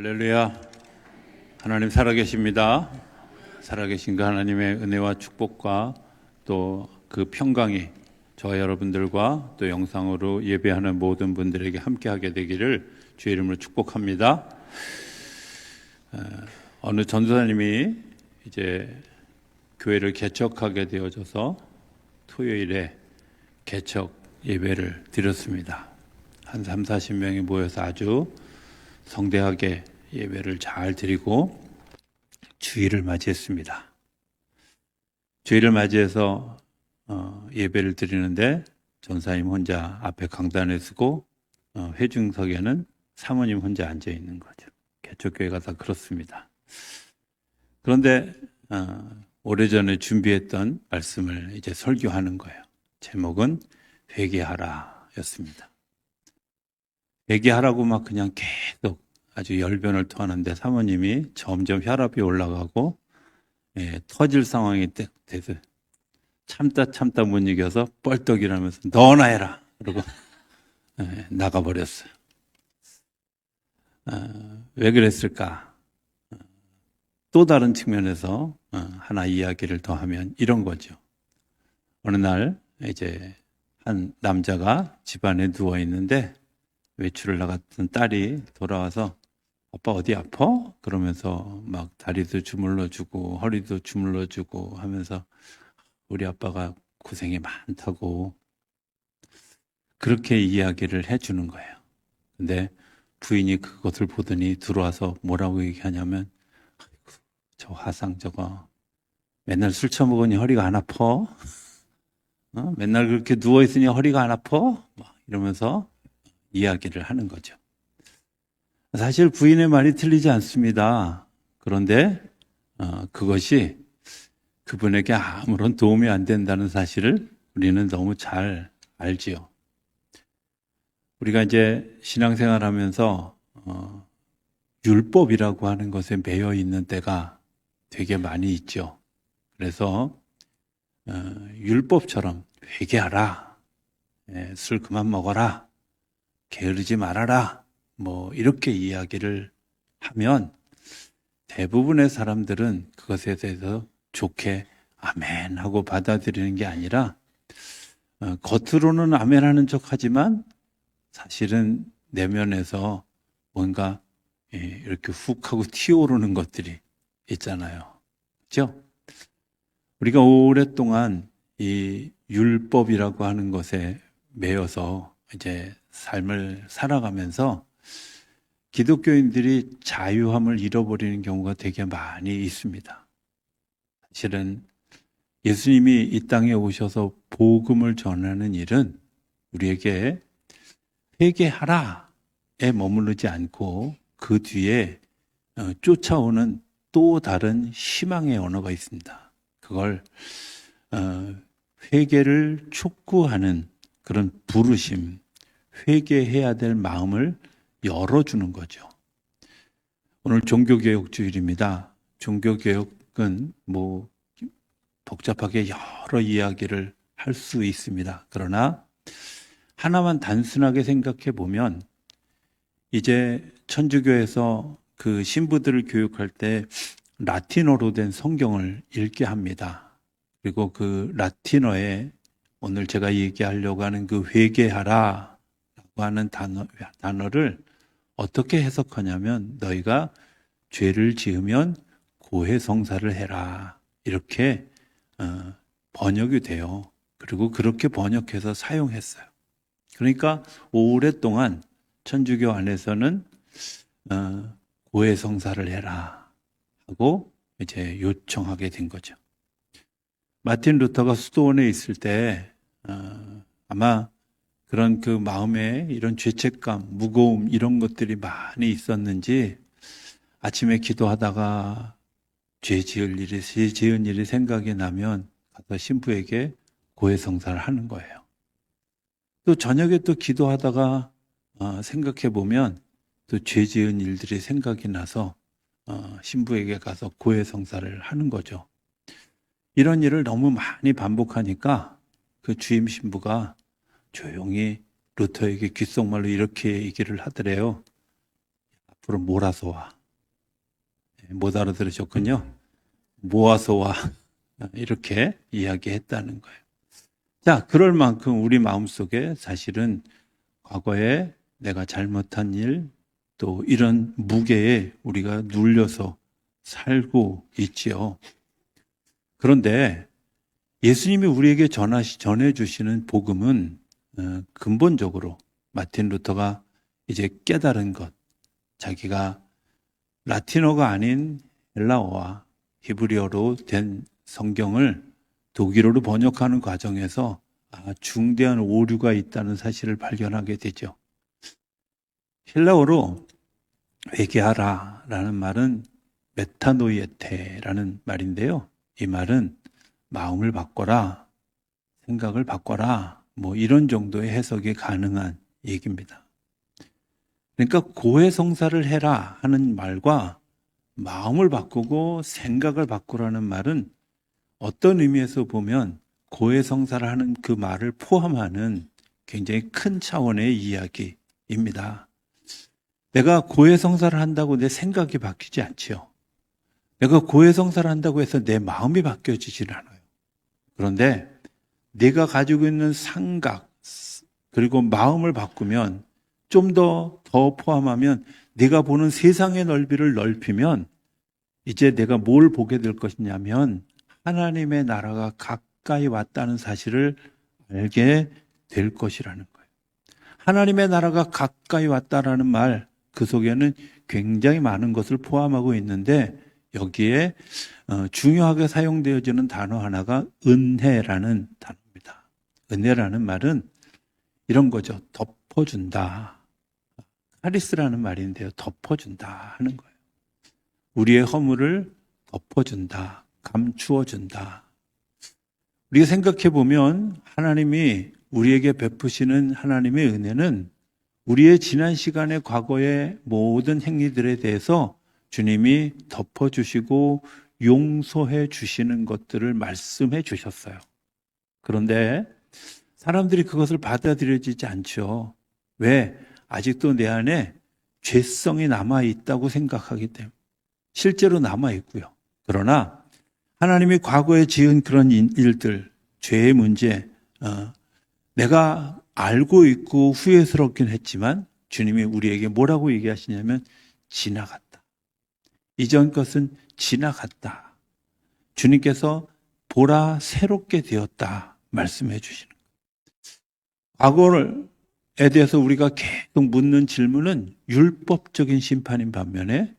할렐루야. 하나님 살아계십니다. 살아계신 그 하나님의 은혜와 축복과 또 그 평강이 저와 여러분들과 또 영상으로 예배하는 모든 분들에게 함께하게 되기를 주의 이름으로 축복합니다. 어느 전도사님이 이제 교회를 개척하게 되어져서 토요일에 개척 예배를 드렸습니다. 한 3, 40명이 모여서 아주 성대하게 예배를 잘 드리고 주일을 맞이했습니다. 주일을 맞이해서 예배를 드리는데 전사님 혼자 앞에 강단에 서고 회중석에는 사모님 혼자 앉아 있는 거죠. 개척교회가 다 그렇습니다. 그런데 오래전에 준비했던 말씀을 이제 설교하는 거예요. 제목은 회개하라 였습니다. 회개하라고 막 그냥 계속 아주 열변을 토하는데 사모님이 점점 혈압이 올라가고 터질 상황이 돼서 참다 못 이겨서 뻘떡이라면서 너나 해라 그러고 나가버렸어요. 왜 그랬을까? 또 다른 측면에서 하나 이야기를 더 하면 이런 거죠. 어느 날 이제 한 남자가 집안에 누워 있는데 외출을 나갔던 딸이 돌아와서 아빠 어디 아파? 그러면서 막 다리도 주물러주고 허리도 주물러주고 하면서 우리 아빠가 고생이 많다고 그렇게 이야기를 해주는 거예요. 근데 부인이 그것을 보더니 들어와서 뭐라고 얘기하냐면 아이고, 저 화상 저거 맨날 술 처먹으니 허리가 안 아파? 맨날 그렇게 누워있으니 허리가 안 아파? 이러면서 이야기를 하는 거죠. 사실 부인의 말이 틀리지 않습니다. 그런데 그것이 그분에게 아무런 도움이 안 된다는 사실을 우리는 너무 잘 알지요. 우리가 이제 신앙생활하면서 율법이라고 하는 것에 매여 있는 때가 되게 많이 있죠. 그래서 율법처럼 회개하라, 술 그만 먹어라, 게으르지 말아라, 이렇게 이야기를 하면 대부분의 사람들은 그것에 대해서 좋게 아멘 하고 받아들이는 게 아니라 겉으로는 아멘 하는 척 하지만 사실은 내면에서 뭔가 이렇게 훅 하고 튀어오르는 것들이 있잖아요. 그렇죠? 우리가 오랫동안 이 율법이라고 하는 것에 매여서 이제 삶을 살아가면서 기독교인들이 자유함을 잃어버리는 경우가 되게 많이 있습니다. 사실은 예수님이 이 땅에 오셔서 복음을 전하는 일은 우리에게 회개하라에 머무르지 않고 그 뒤에 쫓아오는 또 다른 희망의 언어가 있습니다. 그걸 회개를 촉구하는 그런 부르심, 회개해야 될 마음을 열어주는 거죠. 오늘 종교개혁 주일입니다. 종교개혁은 복잡하게 여러 이야기를 할 수 있습니다. 그러나 하나만 단순하게 생각해 보면 이제 천주교에서 그 신부들을 교육할 때 라틴어로 된 성경을 읽게 합니다. 그리고 그 라틴어에 오늘 제가 얘기하려고 하는 그 회개하라라고 하는 단어를 어떻게 해석하냐면 너희가 죄를 지으면 고해성사를 해라 이렇게 번역이 돼요. 그리고 그렇게 번역해서 사용했어요. 그러니까 오랫동안 천주교 안에서는 고해성사를 해라 하고 이제 요청하게 된 거죠. 마틴 루터가 수도원에 있을 때 아마 그런 그 마음에 이런 죄책감, 무거움 이런 것들이 많이 있었는지 아침에 기도하다가 죄 지은 일이 생각이 나면 가서 신부에게 고해성사를 하는 거예요. 또 저녁에 또 기도하다가 생각해 보면 또 죄 지은 일들이 생각이 나서 신부에게 가서 고해성사를 하는 거죠. 이런 일을 너무 많이 반복하니까 그 주임 신부가 조용히 루터에게 귓속말로 이렇게 얘기를 하더래요. 앞으로 몰아서 와. 못 알아들으셨군요. 모아서 와. 이렇게 이야기했다는 거예요. 자, 그럴 만큼 우리 마음속에 사실은 과거에 내가 잘못한 일, 또 이런 무게에 우리가 눌려서 살고 있지요. 그런데 예수님이 우리에게 전해주시는 복음은 근본적으로 마틴 루터가 이제 깨달은 것, 자기가 라틴어가 아닌 헬라어와 히브리어로 된 성경을 독일어로 번역하는 과정에서 중대한 오류가 있다는 사실을 발견하게 되죠. 헬라어로 회개하라라는 말은 메타노이에테라는 말인데요. 이 말은 마음을 바꿔라, 생각을 바꿔라, 뭐 이런 정도의 해석이 가능한 얘기입니다. 그러니까 고해성사를 해라 하는 말과 마음을 바꾸고 생각을 바꾸라는 말은 어떤 의미에서 보면 고해성사를 하는 그 말을 포함하는 굉장히 큰 차원의 이야기입니다. 내가 고해성사를 한다고 내 생각이 바뀌지 않지요. 내가 고해성사를 한다고 해서 내 마음이 바뀌어지질 않아요. 그런데 내가 가지고 있는 생각 그리고 마음을 바꾸면 좀 더 포함하면 내가 보는 세상의 넓이를 넓히면 이제 내가 뭘 보게 될 것이냐면 하나님의 나라가 가까이 왔다는 사실을 알게 될 것이라는 거예요. 하나님의 나라가 가까이 왔다라는 말, 그 속에는 굉장히 많은 것을 포함하고 있는데 여기에 중요하게 사용되어지는 단어 하나가 은혜라는 단어입니다. 은혜라는 말은 이런 거죠. 덮어준다. 카리스라는 말인데요. 덮어준다 하는 거예요. 우리의 허물을 덮어준다. 감추어준다. 우리가 생각해 보면 하나님이 우리에게 베푸시는 하나님의 은혜는 우리의 지난 시간의 과거의 모든 행위들에 대해서 주님이 덮어주시고 용서해 주시는 것들을 말씀해 주셨어요. 그런데 사람들이 그것을 받아들여지지 않죠. 왜? 아직도 내 안에 죄성이 남아있다고 생각하기 때문에. 실제로 남아있고요. 그러나 하나님이 과거에 지은 그런 일들, 죄의 문제, 내가 알고 있고 후회스럽긴 했지만 주님이 우리에게 뭐라고 얘기하시냐면 지나갔다. 이전 것은 지나갔다. 주님께서 보라 새롭게 되었다 말씀해 주시는 거예요. 과거에 대해서 우리가 계속 묻는 질문은 율법적인 심판인 반면에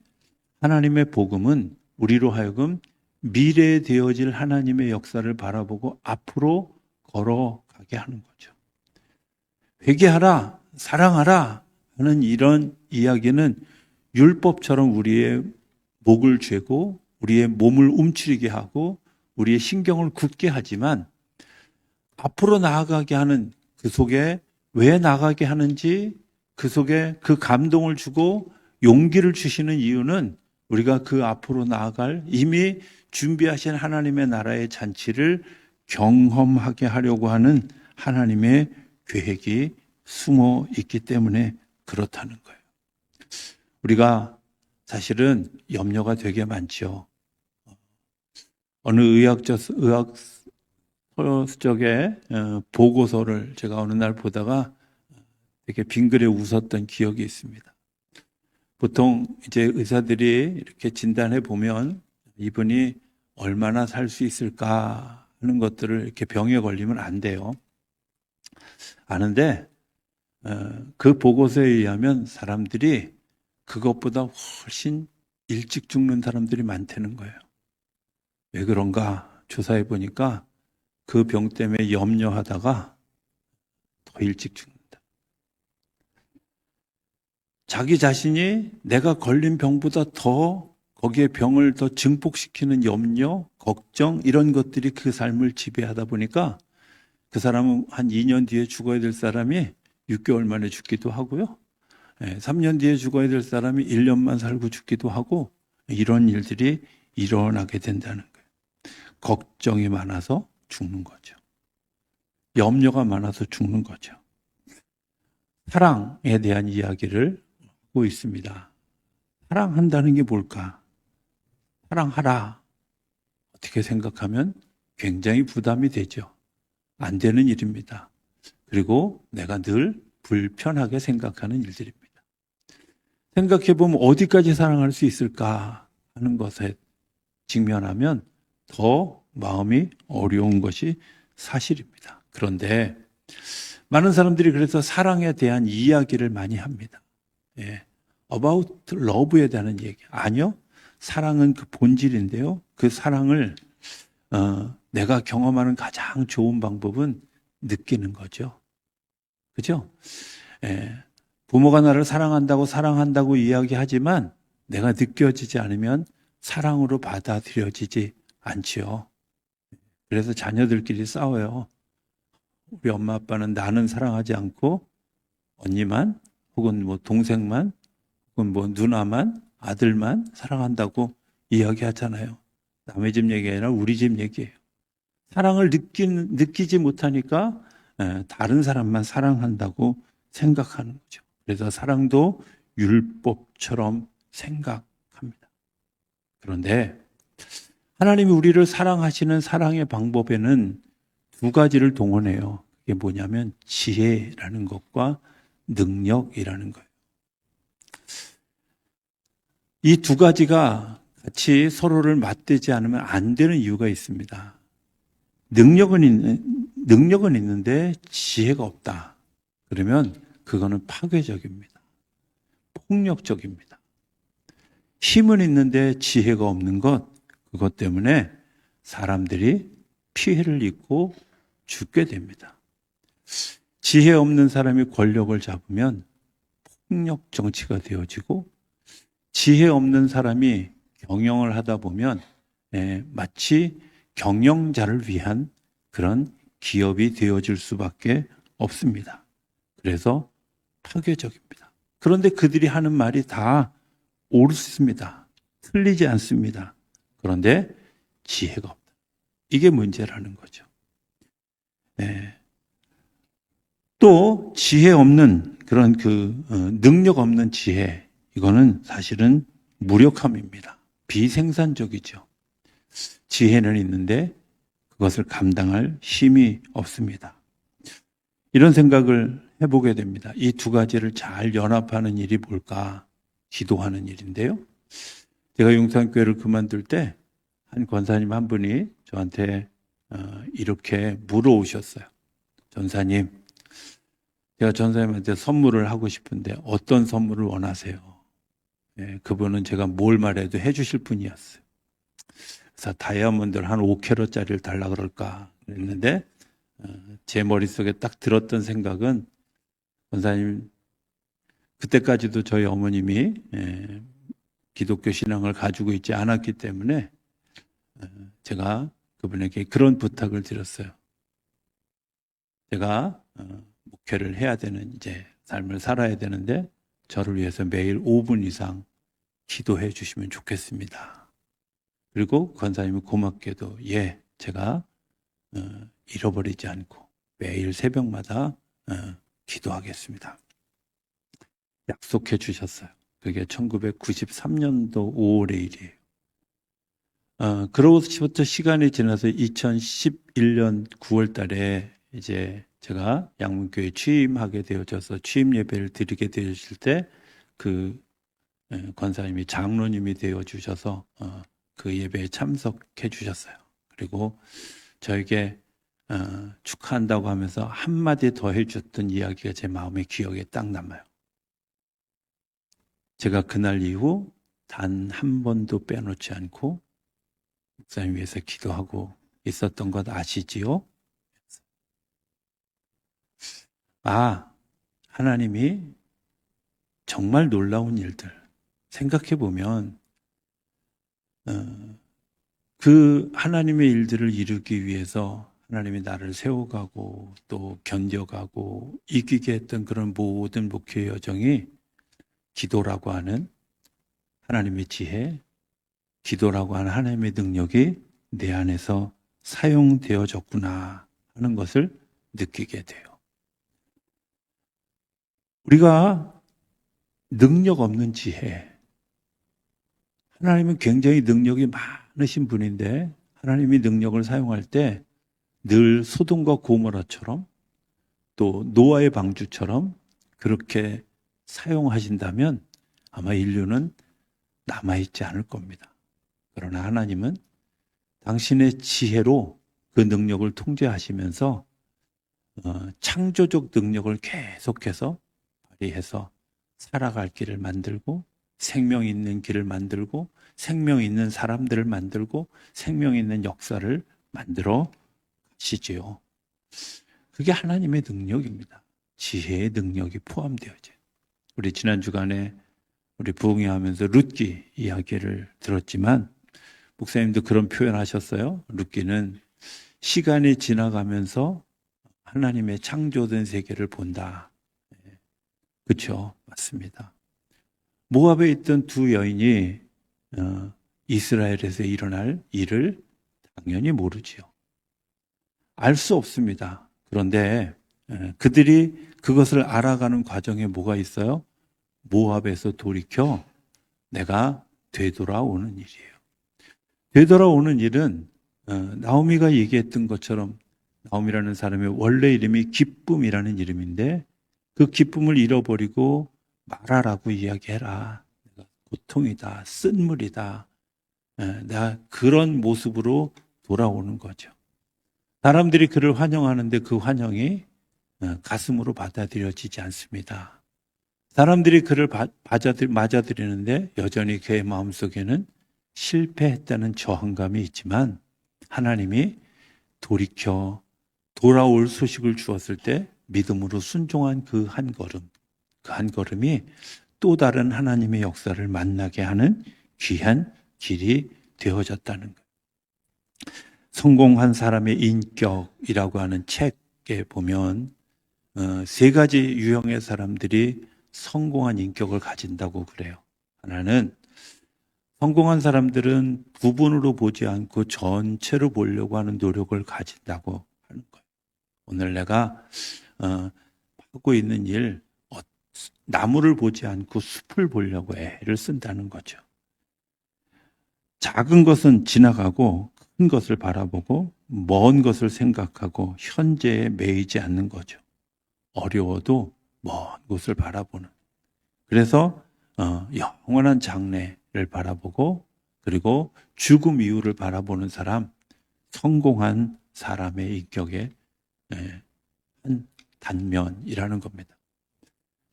하나님의 복음은 우리로 하여금 미래에 되어질 하나님의 역사를 바라보고 앞으로 걸어가게 하는 거죠. 회개하라, 사랑하라 하는 이런 이야기는 율법처럼 우리의 목을 죄고 우리의 몸을 움츠리게 하고 우리의 신경을 굳게 하지만 앞으로 나아가게 하는 그 속에 왜 나가게 하는지 그 속에 그 감동을 주고 용기를 주시는 이유는 우리가 그 앞으로 나아갈 이미 준비하신 하나님의 나라의 잔치를 경험하게 하려고 하는 하나님의 계획이 숨어 있기 때문에 그렇다는 거예요. 우리가 사실은 염려가 되게 많죠. 어느 의학적의 보고서를 제가 어느 날 보다가 되게 빙그레 웃었던 기억이 있습니다. 보통 이제 의사들이 이렇게 진단해 보면 이분이 얼마나 살 수 있을까 하는 것들을 이렇게 병에 걸리면 안 돼요. 아는데 그 보고서에 의하면 사람들이 그것보다 훨씬 일찍 죽는 사람들이 많다는 거예요. 왜 그런가 조사해 보니까 그 병 때문에 염려하다가 더 일찍 죽는다. 자기 자신이 내가 걸린 병보다 더 거기에 병을 더 증폭시키는 염려, 걱정 이런 것들이 그 삶을 지배하다 보니까 그 사람은 한 2년 뒤에 죽어야 될 사람이 6개월 만에 죽기도 하고요. 3년 뒤에 죽어야 될 사람이 1년만 살고 죽기도 하고 이런 일들이 일어나게 된다는 거예요. 걱정이 많아서 죽는 거죠. 염려가 많아서 죽는 거죠. 사랑에 대한 이야기를 하고 있습니다. 사랑한다는 게 뭘까? 사랑하라. 어떻게 생각하면 굉장히 부담이 되죠. 안 되는 일입니다. 그리고 내가 늘 불편하게 생각하는 일들입니다. 생각해보면 어디까지 사랑할 수 있을까 하는 것에 직면하면 더 마음이 어려운 것이 사실입니다. 그런데 많은 사람들이 그래서 사랑에 대한 이야기를 많이 합니다. 예. About love에 대한 얘기. 아니요. 사랑은 그 본질인데요. 그 사랑을 내가 경험하는 가장 좋은 방법은 느끼는 거죠. 그죠? 예. 부모가 나를 사랑한다고 이야기하지만 내가 느껴지지 않으면 사랑으로 받아들여지지 않지요. 그래서 자녀들끼리 싸워요. 우리 엄마 아빠는 나는 사랑하지 않고 언니만 혹은 뭐 동생만 혹은 뭐 누나만 아들만 사랑한다고 이야기하잖아요. 남의 집 얘기 아니라 우리 집 얘기예요. 사랑을 느끼지 못하니까 다른 사람만 사랑한다고 생각하는 거죠. 그래서 사랑도 율법처럼 생각합니다. 그런데 하나님이 우리를 사랑하시는 사랑의 방법에는 두 가지를 동원해요. 그게 뭐냐면 지혜라는 것과 능력이라는 거예요. 이 두 가지가 같이 서로를 맞대지 않으면 안 되는 이유가 있습니다. 능력은 있는데 지혜가 없다. 그러면 그거는 파괴적입니다. 폭력적입니다. 힘은 있는데 지혜가 없는 것, 그것 때문에 사람들이 피해를 입고 죽게 됩니다. 지혜 없는 사람이 권력을 잡으면 폭력 정치가 되어지고, 지혜 없는 사람이 경영을 하다 보면 마치 경영자를 위한 그런 기업이 되어질 수밖에 없습니다. 그래서 파괴적입니다. 그런데 그들이 하는 말이 다 옳습니다. 틀리지 않습니다. 그런데 지혜가 없다. 이게 문제라는 거죠. 또 지혜 없는 그런 능력 없는 지혜, 이거는 사실은 무력함입니다. 비생산적이죠. 지혜는 있는데 그것을 감당할 힘이 없습니다. 이런 생각을 해보게 됩니다. 이 두 가지를 잘 연합하는 일이 뭘까? 기도하는 일인데요. 제가 용산교회를 그만둘 때 한 권사님 한 분이 저한테 이렇게 물어오셨어요. 전사님, 제가 전사님한테 선물을 하고 싶은데 어떤 선물을 원하세요? 그분은 제가 뭘 말해도 해주실 분이었어요. 그래서 다이아몬드를 한 5캐럿짜리를 달라 그럴까 그랬는데 제 머릿속에 딱 들었던 생각은 권사님, 그때까지도 저희 어머님이 기독교 신앙을 가지고 있지 않았기 때문에 제가 그분에게 그런 부탁을 드렸어요. 제가 목회를 해야 되는 이제 삶을 살아야 되는데 저를 위해서 매일 5분 이상 기도해 주시면 좋겠습니다. 그리고 권사님이 고맙게도 제가 잃어버리지 않고 매일 새벽마다 기도하겠습니다. 약속해 주셨어요. 그게 1993년도 5월의 일이에요. 그로부터 시간이 지나서 2011년 9월 달에 이제 제가 양문교회에 취임하게 되어져서 취임 예배를 드리게 되었을 때 권사님이 장로님이 되어 주셔서 그 예배에 참석해 주셨어요. 그리고 저에게 축하한다고 하면서 한마디 더 해줬던 이야기가 제 마음의 기억에 딱 남아요. 제가 그날 이후 단 한 번도 빼놓지 않고 목사님 위해서 기도하고 있었던 것 아시지요? 하나님이 정말 놀라운 일들 생각해 보면 그 하나님의 일들을 이루기 위해서 하나님이 나를 세워가고 또 견뎌가고 이기게 했던 그런 모든 목회의 여정이 기도라고 하는 하나님의 지혜, 기도라고 하는 하나님의 능력이 내 안에서 사용되어졌구나 하는 것을 느끼게 돼요. 우리가 능력 없는 지혜, 하나님은 굉장히 능력이 많으신 분인데 하나님이 능력을 사용할 때 늘 소돔과 고모라처럼 또 노아의 방주처럼 그렇게 사용하신다면 아마 인류는 남아있지 않을 겁니다. 그러나 하나님은 당신의 지혜로 그 능력을 통제하시면서 창조적 능력을 계속해서 발휘해서 살아갈 길을 만들고 생명 있는 길을 만들고 생명 있는 사람들을 만들고 생명 있는 역사를 만들어 가시지요. 그게 하나님의 능력입니다. 지혜의 능력이 포함되어져요. 우리 지난 주간에 우리 부흥회하면서 룻기 이야기를 들었지만 목사님도 그런 표현하셨어요. 룻기는 시간이 지나가면서 하나님의 창조된 세계를 본다. 그렇죠? 맞습니다. 모압에 있던 두 여인이 이스라엘에서 일어날 일을 당연히 모르지요. 알 수 없습니다. 그런데 그들이 그것을 알아가는 과정에 뭐가 있어요? 모압에서 돌이켜 내가 되돌아오는 일이에요. 되돌아오는 일은 나오미가 얘기했던 것처럼 나오미라는 사람의 원래 이름이 기쁨이라는 이름인데 그 기쁨을 잃어버리고 말하라고 이야기해라. 내가 고통이다. 쓴물이다. 내가 그런 모습으로 돌아오는 거죠. 사람들이 그를 환영하는데 그 환영이 가슴으로 받아들여지지 않습니다. 사람들이 그를 맞아들이는데 여전히 그의 마음속에는 실패했다는 저항감이 있지만 하나님이 돌이켜 돌아올 소식을 주었을 때 믿음으로 순종한 그 한 걸음이 또 다른 하나님의 역사를 만나게 하는 귀한 길이 되어졌다는 거예요. 성공한 사람의 인격이라고 하는 책에 보면 세 가지 유형의 사람들이 성공한 인격을 가진다고 그래요. 하나는 성공한 사람들은 부분으로 보지 않고 전체로 보려고 하는 노력을 가진다고 하는 거예요. 오늘 내가 하고 있는 일, 나무를 보지 않고 숲을 보려고 애를 쓴다는 거죠. 작은 것은 지나가고 큰 것을 바라보고 먼 것을 생각하고 현재에 매이지 않는 거죠. 어려워도 먼 곳을 바라보는. 그래서 영원한 장래를 바라보고 그리고 죽음 이후를 바라보는 사람, 성공한 사람의 인격의 한 단면이라는 겁니다.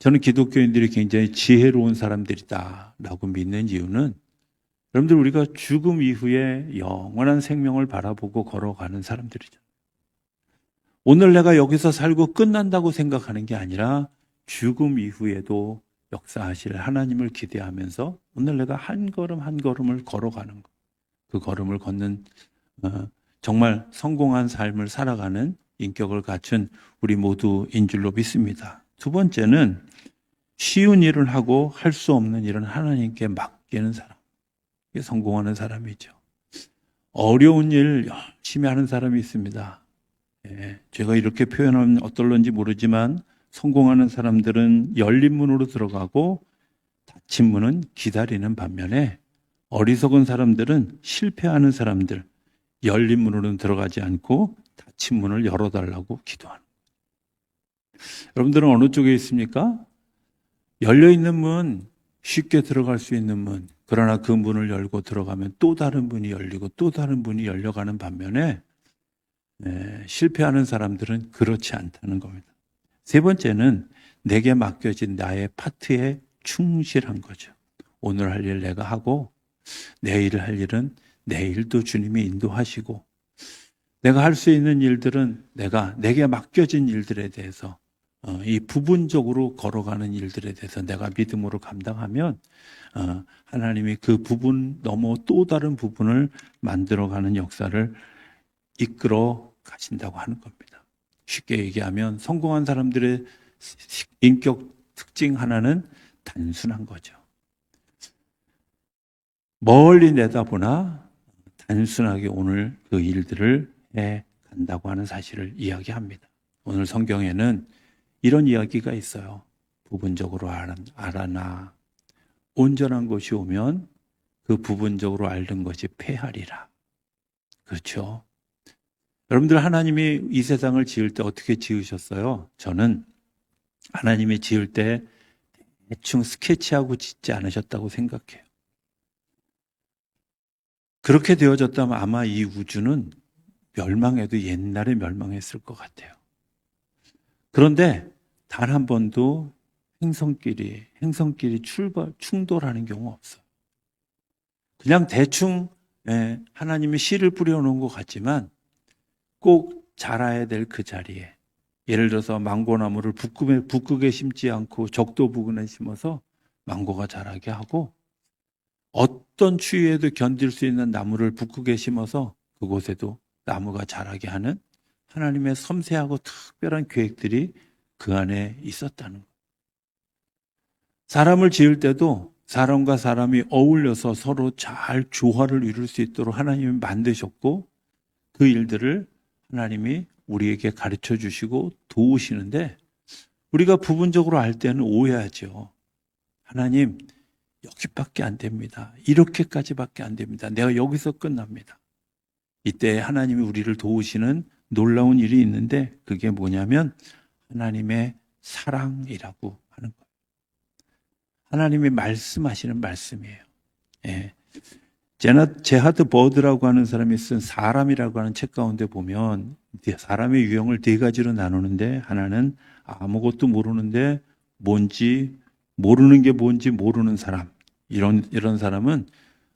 저는 기독교인들이 굉장히 지혜로운 사람들이다라고 믿는 이유는 여러분들 우리가 죽음 이후에 영원한 생명을 바라보고 걸어가는 사람들이죠. 오늘 내가 여기서 살고 끝난다고 생각하는 게 아니라 죽음 이후에도 역사하실 하나님을 기대하면서 오늘 내가 한 걸음 한 걸음을 걸어가는 것. 그 걸음을 걷는 정말 성공한 삶을 살아가는 인격을 갖춘 우리 모두인 줄로 믿습니다. 두 번째는 쉬운 일을 하고 할 수 없는 일은 하나님께 맡기는 사람. 이게 성공하는 사람이죠. 어려운 일 열심히 하는 사람이 있습니다. 제가 이렇게 표현하면 어떨런지 모르지만 성공하는 사람들은 열린 문으로 들어가고 닫힌 문은 기다리는 반면에 어리석은 사람들은 실패하는 사람들, 열린 문으로는 들어가지 않고 닫힌 문을 열어달라고 기도하는 거예요. 여러분들은 어느 쪽에 있습니까? 열려있는 문, 쉽게 들어갈 수 있는 문, 그러나 그 문을 열고 들어가면 또 다른 문이 열리고 또 다른 문이 열려가는 반면에 실패하는 사람들은 그렇지 않다는 겁니다. 세 번째는 내게 맡겨진 나의 파트에 충실한 거죠. 오늘 할 일 내가 하고 내일 할 일은 내일도 주님이 인도하시고 내가 할 수 있는 일들은 내게 맡겨진 일들에 대해서 이 부분적으로 걸어가는 일들에 대해서 내가 믿음으로 감당하면 하나님이 그 부분 넘어 또 다른 부분을 만들어가는 역사를 이끌어 가신다고 하는 겁니다. 쉽게 얘기하면 성공한 사람들의 인격 특징 하나는 단순한 거죠. 멀리 내다보나 단순하게 오늘 그 일들을 해 간다고 하는 사실을 이야기합니다. 오늘 성경에는 이런 이야기가 있어요. 부분적으로 알아나 온전한 것이 오면 그 부분적으로 앓는 것이 패하리라. 그렇죠. 여러분들 하나님이 이 세상을 지을 때 어떻게 지으셨어요? 저는 하나님이 지을 때 대충 스케치하고 짓지 않으셨다고 생각해요. 그렇게 되어졌다면 아마 이 우주는 멸망해도 옛날에 멸망했을 것 같아요. 그런데 단 한 번도 행성끼리 충돌하는 경우 없어요. 그냥 대충 하나님이 씨를 뿌려놓은 것 같지만 꼭 자라야 될 그 자리에, 예를 들어서 망고나무를 북극에 심지 않고 적도 부근에 심어서 망고가 자라게 하고, 어떤 추위에도 견딜 수 있는 나무를 북극에 심어서 그곳에도 나무가 자라게 하는 하나님의 섬세하고 특별한 계획들이 그 안에 있었다는 거예요. 사람을 지을 때도 사람과 사람이 어울려서 서로 잘 조화를 이룰 수 있도록 하나님이 만드셨고, 그 일들을 하나님이 우리에게 가르쳐 주시고 도우시는데, 우리가 부분적으로 알 때는 오해하죠. 하나님, 여기밖에 안 됩니다. 이렇게까지밖에 안 됩니다. 내가 여기서 끝납니다. 이때 하나님이 우리를 도우시는 놀라운 일이 있는데, 그게 뭐냐면 하나님의 사랑이라고 하는 거예요. 하나님이 말씀하시는 말씀이에요. 예. 제하드 버드라고 하는 사람이 쓴 사람이라고 하는 책 가운데 보면 사람의 유형을 네 가지로 나누는데, 하나는 아무것도 모르는데 모르는 게 뭔지 모르는 사람. 이런 사람은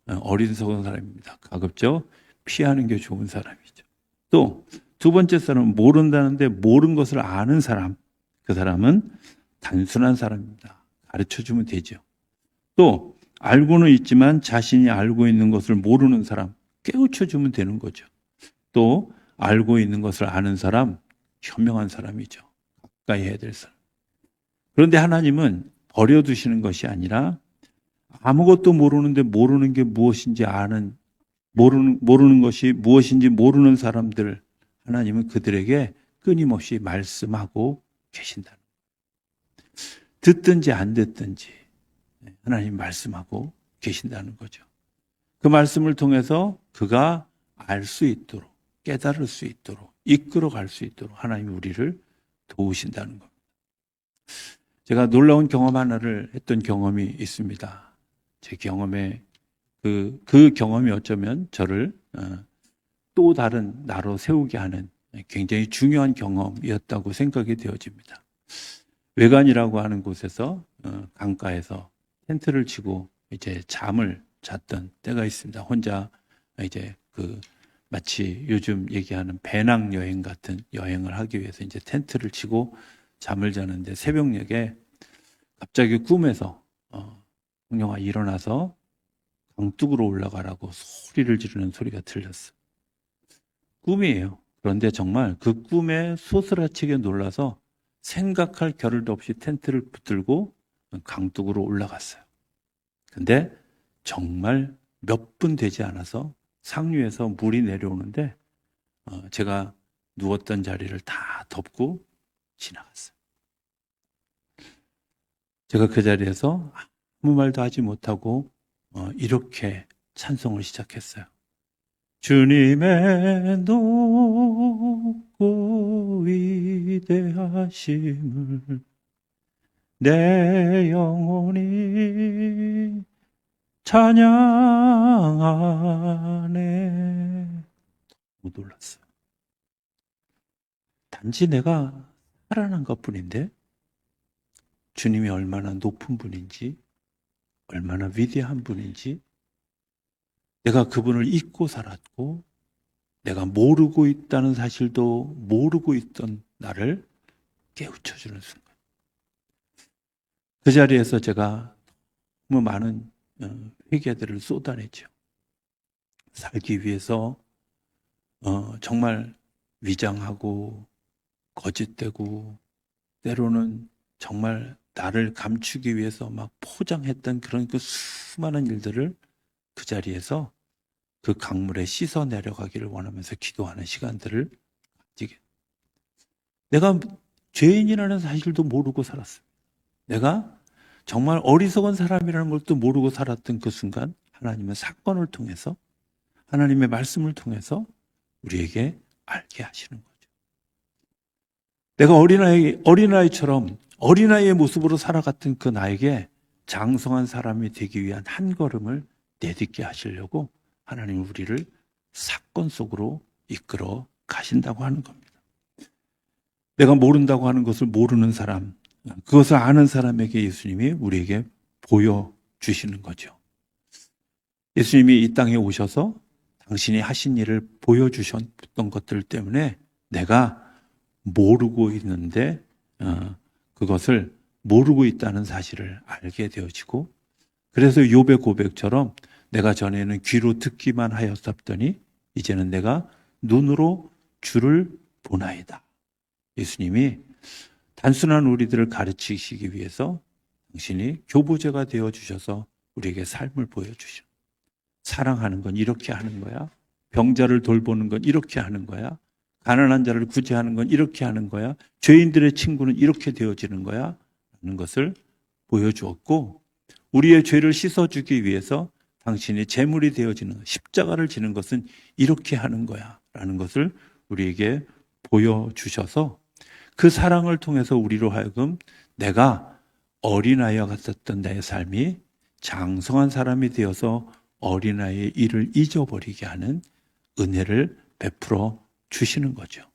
어리석은 사람입니다. 가급적 피하는 게 좋은 사람이죠. 또 두 번째 사람은 모른다는데 모르는 것을 아는 사람. 그 사람은 단순한 사람입니다. 가르쳐주면 되죠. 또 알고는 있지만 자신이 알고 있는 것을 모르는 사람, 깨우쳐주면 되는 거죠. 또 알고 있는 것을 아는 사람, 현명한 사람이죠. 가까이 해야 될 사람. 그런데 하나님은 버려두시는 것이 아니라 아무것도 모르는데 모르는 게 무엇인지 모르는 것이 무엇인지 모르는 사람들, 하나님은 그들에게 끊임없이 말씀하고 계신다는 거예요. 듣든지 안 듣든지 하나님 말씀하고 계신다는 거죠. 그 말씀을 통해서 그가 알 수 있도록, 깨달을 수 있도록, 이끌어갈 수 있도록 하나님이 우리를 도우신다는 겁니다. 제가 놀라운 경험 하나를 했던 경험이 있습니다. 제 경험에 그 경험이 어쩌면 저를 또 다른 나로 세우게 하는 굉장히 중요한 경험이었다고 생각이 되어집니다. 외관이라고 하는 곳에서 강가에서 텐트를 치고 이제 잠을 잤던 때가 있습니다. 혼자 이제 마치 요즘 얘기하는 배낭 여행 같은 여행을 하기 위해서 이제 텐트를 치고 잠을 자는데, 새벽녘에 갑자기 꿈에서 홍영아 일어나서 강둑으로 올라가라고 소리를 지르는 소리가 들렸어요. 꿈이에요. 그런데 정말 그 꿈에 소스라치게 놀라서 생각할 겨를도 없이 텐트를 붙들고 강둑으로 올라갔어요. 근데 정말 몇 분 되지 않아서 상류에서 물이 내려오는데 제가 누웠던 자리를 다 덮고 지나갔어요. 제가 그 자리에서 아무 말도 하지 못하고 이렇게 찬송을 시작했어요. 주님의 높고 위대하심을 내 영혼이 찬양하네. 너무 놀랐어요. 단지 내가 살아난 것뿐인데 주님이 얼마나 높은 분인지, 얼마나 위대한 분인지, 내가 그분을 잊고 살았고 내가 모르고 있다는 사실도 모르고 있던 나를 깨우쳐주는 순간, 그 자리에서 제가 너무 많은 회개들을 쏟아내죠. 살기 위해서 정말 위장하고 거짓되고 때로는 정말 나를 감추기 위해서 막 포장했던 그런 그 수많은 일들을 그 자리에서 그 강물에 씻어 내려가기를 원하면서 기도하는 시간들을 가지게. 내가 죄인이라는 사실도 모르고 살았어요. 내가 정말 어리석은 사람이라는 것도 모르고 살았던 그 순간 하나님은 사건을 통해서 하나님의 말씀을 통해서 우리에게 알게 하시는 거죠. 내가 어린아이처럼 어린아이의 모습으로 살아갔던 그 나에게 장성한 사람이 되기 위한 한 걸음을 내딛게 하시려고 하나님은 우리를 사건 속으로 이끌어 가신다고 하는 겁니다. 내가 모른다고 하는 것을 모르는 사람, 그것을 아는 사람에게 예수님이 우리에게 보여주시는 거죠. 예수님이 이 땅에 오셔서 당신이 하신 일을 보여주셨던 것들 때문에 내가 모르고 있는데 그것을 모르고 있다는 사실을 알게 되어지고, 그래서 욥의 고백처럼 내가 전에는 귀로 듣기만 하였었더니 이제는 내가 눈으로 주를 보나이다. 예수님이 단순한 우리들을 가르치시기 위해서 당신이 교보제가 되어주셔서 우리에게 삶을 보여주시는, 사랑하는 건 이렇게 하는 거야, 병자를 돌보는 건 이렇게 하는 거야, 가난한 자를 구제하는 건 이렇게 하는 거야, 죄인들의 친구는 이렇게 되어지는 거야 라는 것을 보여주었고, 우리의 죄를 씻어주기 위해서 당신이 제물이 되어지는, 십자가를 지는 것은 이렇게 하는 거야 라는 것을 우리에게 보여주셔서 그 사랑을 통해서 우리로 하여금 내가 어린아이와 같았던 내 삶이 장성한 사람이 되어서 어린아이의 일을 잊어버리게 하는 은혜를 베풀어 주시는 거죠.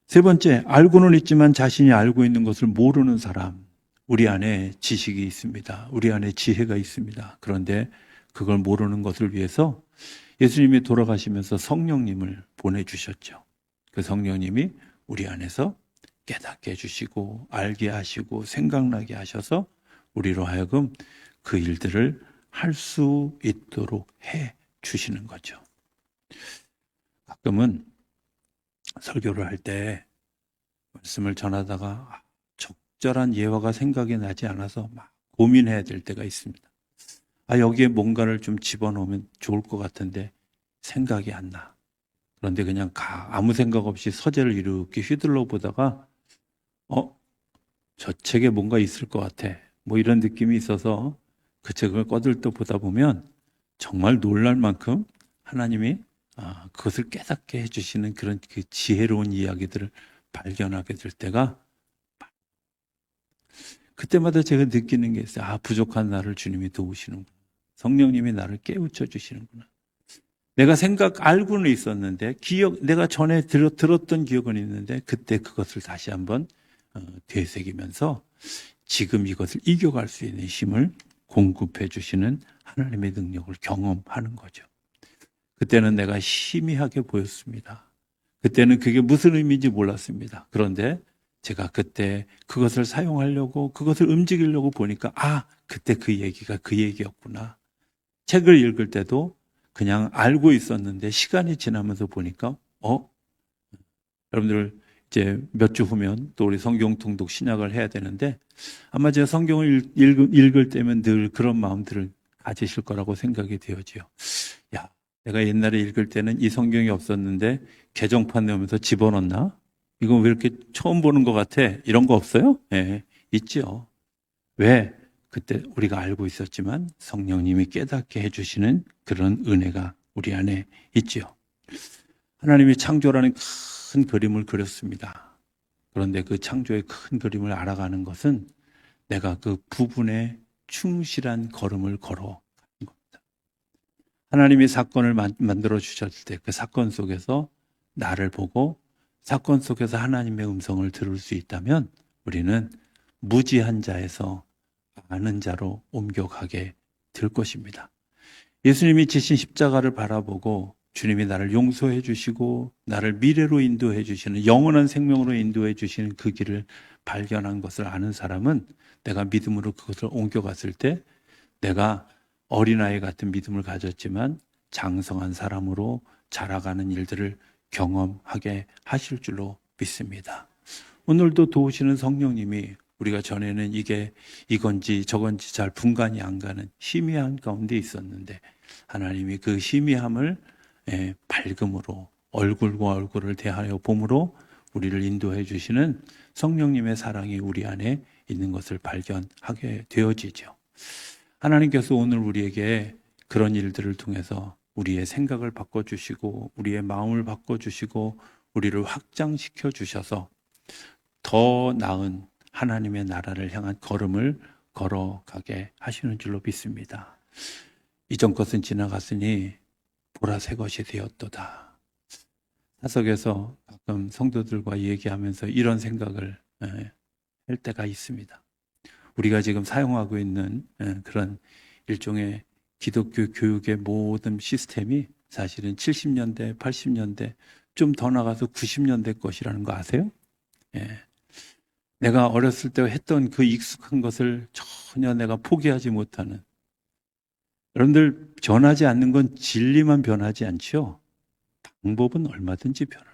세 번째, 알고는 있지만 자신이 알고 있는 것을 모르는 사람. 우리 안에 지식이 있습니다. 우리 안에 지혜가 있습니다. 그런데 그걸 모르는 것을 위해서 예수님이 돌아가시면서 성령님을 보내주셨죠. 그 성령님이 우리 안에서 깨닫게 해주시고 알게 하시고 생각나게 하셔서 우리로 하여금 그 일들을 할 수 있도록 해 주시는 거죠. 가끔은 설교를 할 때 말씀을 전하다가 적절한 예화가 생각이 나지 않아서 막 고민해야 될 때가 있습니다. 여기에 뭔가를 좀 집어넣으면 좋을 것 같은데 생각이 안 나. 그런데 그냥 아무 생각 없이 서재를 이렇게 휘둘러 보다가 저 책에 뭔가 있을 것 같아. 뭐 이런 느낌이 있어서 그 책을 꺼들떠 보다 보면 정말 놀랄 만큼 하나님이 그것을 깨닫게 해주시는 그런 그 지혜로운 이야기들을 발견하게 될 때가, 그때마다 제가 느끼는 게 있어요. 부족한 나를 주님이 도우시는구나. 성령님이 나를 깨우쳐 주시는구나. 내가 알고는 있었는데 내가 전에 들었던 기억은 있는데 그때 그것을 다시 한번 되새기면서 지금 이것을 이겨갈 수 있는 힘을 공급해 주시는 하나님의 능력을 경험하는 거죠. 그때는 내가 희미하게 보였습니다. 그때는 그게 무슨 의미인지 몰랐습니다. 그런데 제가 그때 그것을 사용하려고, 그것을 움직이려고 보니까 그때 그 얘기가 그 얘기였구나. 책을 읽을 때도 그냥 알고 있었는데 시간이 지나면서 보니까 여러분들 이제 몇 주 후면 또 우리 성경 통독 신약을 해야 되는데 아마 제가 성경을 읽을 때면 늘 그런 마음들을 가지실 거라고 생각이 되어지요. 내가 옛날에 읽을 때는 이 성경이 없었는데 개정판 내오면서 집어넣나? 이건 왜 이렇게 처음 보는 것 같아? 이런 거 없어요? 네, 있죠. 왜? 그때 우리가 알고 있었지만 성령님이 깨닫게 해주시는 그런 은혜가 우리 안에 있지요. 하나님이 창조라는 큰 그림을 그렸습니다. 그런데 그 창조의 큰 그림을 알아가는 것은 내가 그 부분에 충실한 걸음을 걸어가는 겁니다. 하나님이 사건을 만들어 주셨을 때 그 사건 속에서 나를 보고 사건 속에서 하나님의 음성을 들을 수 있다면 우리는 무지한 자에서 아는 자로 옮겨가게 될 것입니다. 예수님이 지신 십자가를 바라보고 주님이 나를 용서해 주시고 나를 미래로 인도해 주시는, 영원한 생명으로 인도해 주시는 그 길을 발견한 것을 아는 사람은 내가 믿음으로 그것을 옮겨갔을 때 내가 어린아이 같은 믿음을 가졌지만 장성한 사람으로 자라가는 일들을 경험하게 하실 줄로 믿습니다. 오늘도 도우시는 성령님이 우리가 전에는 이게 이건지 저건지 잘 분간이 안 가는 희미한 가운데 있었는데 하나님이 그 희미함을 밝음으로, 얼굴과 얼굴을 대하여 봄으로 우리를 인도해 주시는 성령님의 사랑이 우리 안에 있는 것을 발견하게 되어지죠. 하나님께서 오늘 우리에게 그런 일들을 통해서 우리의 생각을 바꿔주시고 우리의 마음을 바꿔주시고 우리를 확장시켜 주셔서 더 나은 하나님의 나라를 향한 걸음을 걸어가게 하시는 줄로 믿습니다. 이전 것은 지나갔으니 보라 새 것이 되었도다. 사석에서 가끔 성도들과 얘기하면서 이런 생각을 할 때가 있습니다. 우리가 지금 사용하고 있는 그런 일종의 기독교 교육의 모든 시스템이 사실은 70년대, 80년대, 좀 더 나가서 90년대 것이라는 거 아세요? 예. 내가 어렸을 때 했던 그 익숙한 것을 전혀 내가 포기하지 못하는. 여러분들, 변하지 않는 건 진리만 변하지 않죠? 방법은 얼마든지 변하는.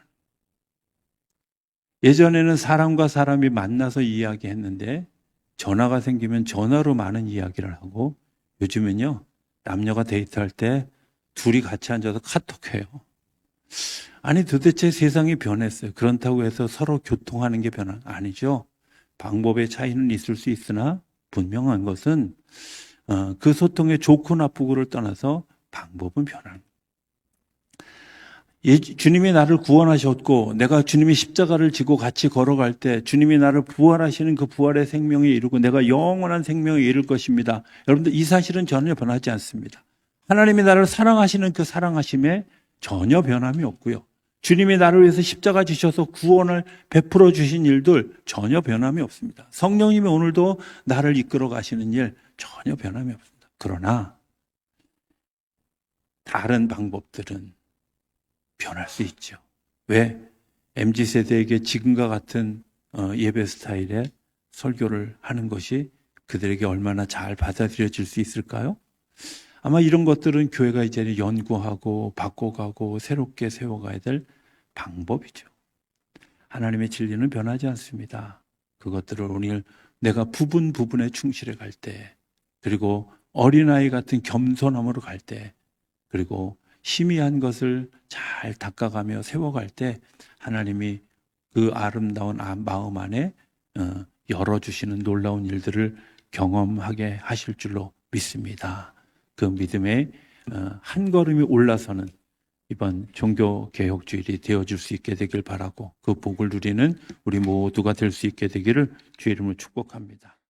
예전에는 사람과 사람이 만나서 이야기했는데 전화가 생기면 전화로 많은 이야기를 하고, 요즘은요, 남녀가 데이트할 때 둘이 같이 앉아서 카톡해요. 아니, 도대체 세상이 변했어요. 그렇다고 해서 서로 교통하는 게 변화 아니죠. 방법의 차이는 있을 수 있으나 분명한 것은 그 소통의 좋고 나쁘고를 떠나서 방법은 변하는 거예요. 주님이 나를 구원하셨고 내가 주님이 십자가를 지고 같이 걸어갈 때 주님이 나를 부활하시는 그 부활의 생명에 이르고 내가 영원한 생명에 이를 것입니다. 여러분들, 이 사실은 전혀 변하지 않습니다. 하나님이 나를 사랑하시는 그 사랑하심에 전혀 변함이 없고요. 주님이 나를 위해서 십자가 지셔서 구원을 베풀어 주신 일들 전혀 변함이 없습니다. 성령님이 오늘도 나를 이끌어 가시는 일 전혀 변함이 없습니다. 그러나 다른 방법들은 변할 수 있죠. 왜? MZ세대에게 지금과 같은 예배 스타일의 설교를 하는 것이 그들에게 얼마나 잘 받아들여질 수 있을까요? 아마 이런 것들은 교회가 이제는 연구하고 바꿔가고 새롭게 세워가야 될 방법이죠. 하나님의 진리는 변하지 않습니다. 그것들을 오늘 내가 부분에 충실해 갈 때, 그리고 어린아이 같은 겸손함으로 갈 때, 그리고 희미한 것을 잘 닦아가며 세워갈 때 하나님이 그 아름다운 마음 안에 열어주시는 놀라운 일들을 경험하게 하실 줄로 믿습니다. 그 믿음에 한 걸음이 올라서는 이번 종교개혁주일이 되어줄 수 있게 되길 바라고 그 복을 누리는 우리 모두가 될 수 있게 되기를 주의 이름으로 축복합니다.